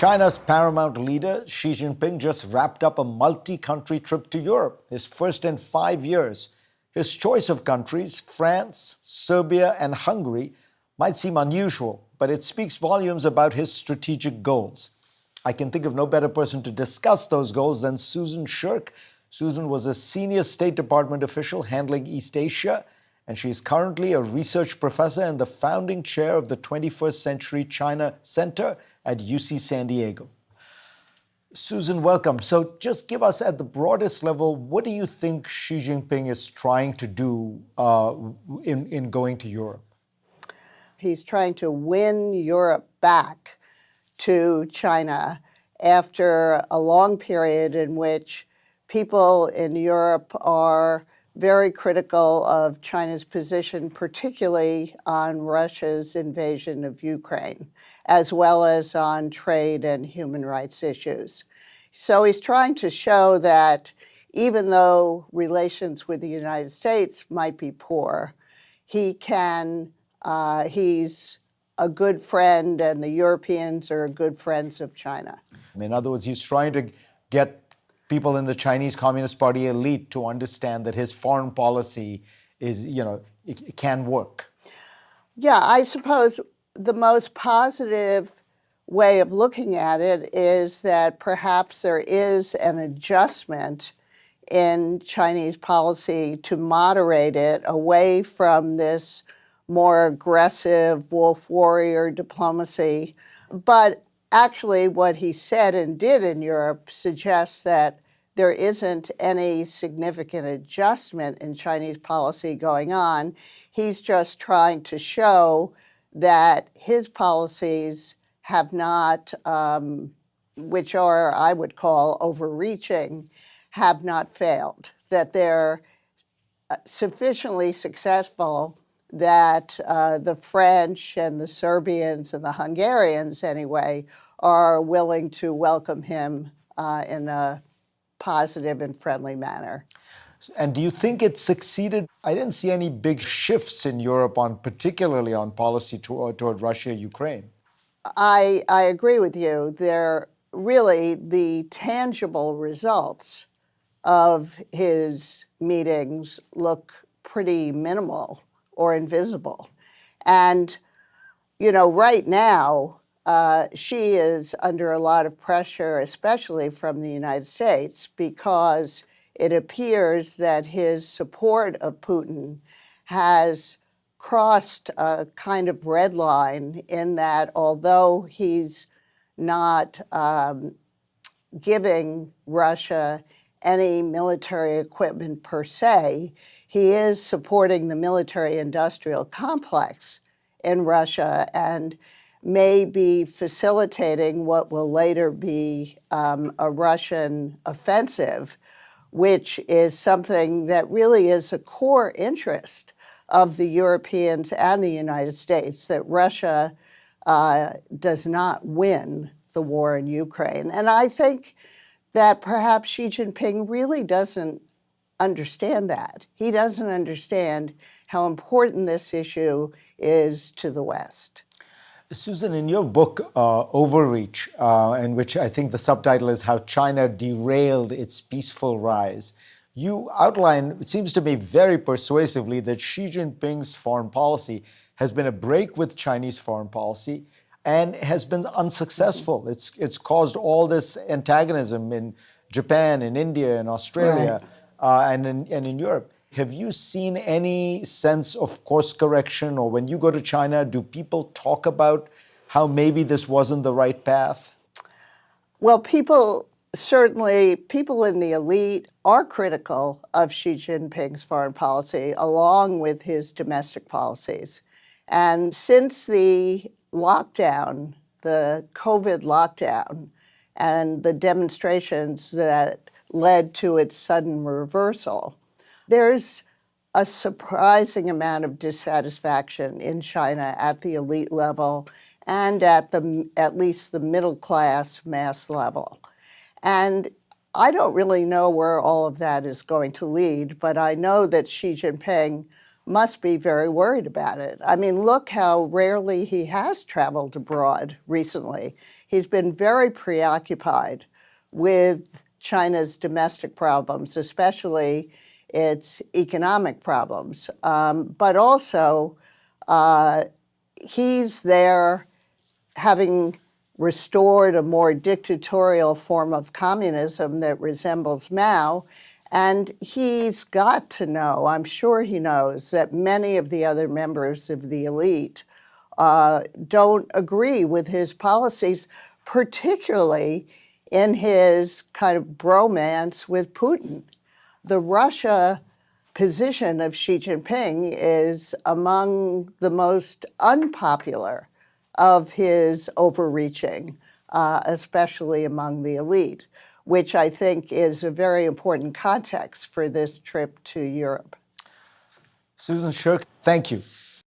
China's paramount leader, Xi Jinping, just wrapped up a multi-country trip to Europe, his first in 5 years. His choice of countries, France, Serbia, and Hungary, might seem unusual, but it speaks volumes about his strategic goals. I can think of no better person to discuss those goals than Susan Shirk. Susan was a senior State Department official handling East Asia, and she is currently a research professor and the founding chair of the 21st Century China Center at UC San Diego. Susan, welcome. So just give us at the broadest level, what do you think Xi Jinping is trying to do in going to Europe? He's trying to win Europe back to China after a long period in which people in Europe are very critical of China's position, particularly on Russia's invasion of Ukraine, as well as on trade and human rights issues. So he's trying to show that even though relations with the United States might be poor, he's a good friend, and the Europeans are good friends of China. In other words, he's trying to get people in the Chinese Communist Party elite to understand that his foreign policy is, it can work. Yeah, I suppose the most positive way of looking at it is that perhaps there is an adjustment in Chinese policy to moderate it away from this more aggressive wolf warrior diplomacy. But actually, what he said and did in Europe suggests that there isn't any significant adjustment in Chinese policy going on. He's just trying to show that his policies have not, which are, I would call, overreaching, have not failed, that they're sufficiently successful that the French and the Serbians and the Hungarians, anyway, are willing to welcome him in a positive and friendly manner. And do you think it succeeded? I didn't see any big shifts in Europe, particularly on policy toward Russia, Ukraine. I agree with you. They're really the tangible results of his meetings look pretty minimal or invisible. And, right now, Xi is under a lot of pressure, especially from the United States, because it appears that his support of Putin has crossed a kind of red line in that although he's not giving Russia any military equipment per se, he is supporting the military-industrial complex in Russia and may be facilitating what will later be a Russian offensive, which is something that really is a core interest of the Europeans and the United States, that Russia does not win the war in Ukraine. And I think that perhaps Xi Jinping really doesn't understand that. He doesn't understand how important this issue is to the West. Susan, in your book, Overreach, in which I think the subtitle is How China Derailed Its Peaceful Rise, you outline, it seems to me very persuasively, that Xi Jinping's foreign policy has been a break with Chinese foreign policy and has been unsuccessful. It's caused all this antagonism in Japan, in India, in Australia, and in Europe. Have you seen any sense of course correction, or when you go to China, do people talk about how maybe this wasn't the right path? Well, people in the elite are critical of Xi Jinping's foreign policy, along with his domestic policies. And since the lockdown, the COVID lockdown, and the demonstrations that led to its sudden reversal, there's a surprising amount of dissatisfaction in China at the elite level and at least the middle class mass level. And I don't really know where all of that is going to lead, but I know that Xi Jinping must be very worried about it. I mean, look how rarely he has traveled abroad recently. He's been very preoccupied with China's domestic problems, especially its economic problems. But also, he's there having restored a more dictatorial form of communism that resembles Mao. And he's got to know, I'm sure he knows, that many of the other members of the elite don't agree with his policies, particularly in his kind of bromance with Putin. The Russia position of Xi Jinping is among the most unpopular of his overreaching, especially among the elite, which I think is a very important context for this trip to Europe. Susan Shirk, thank you.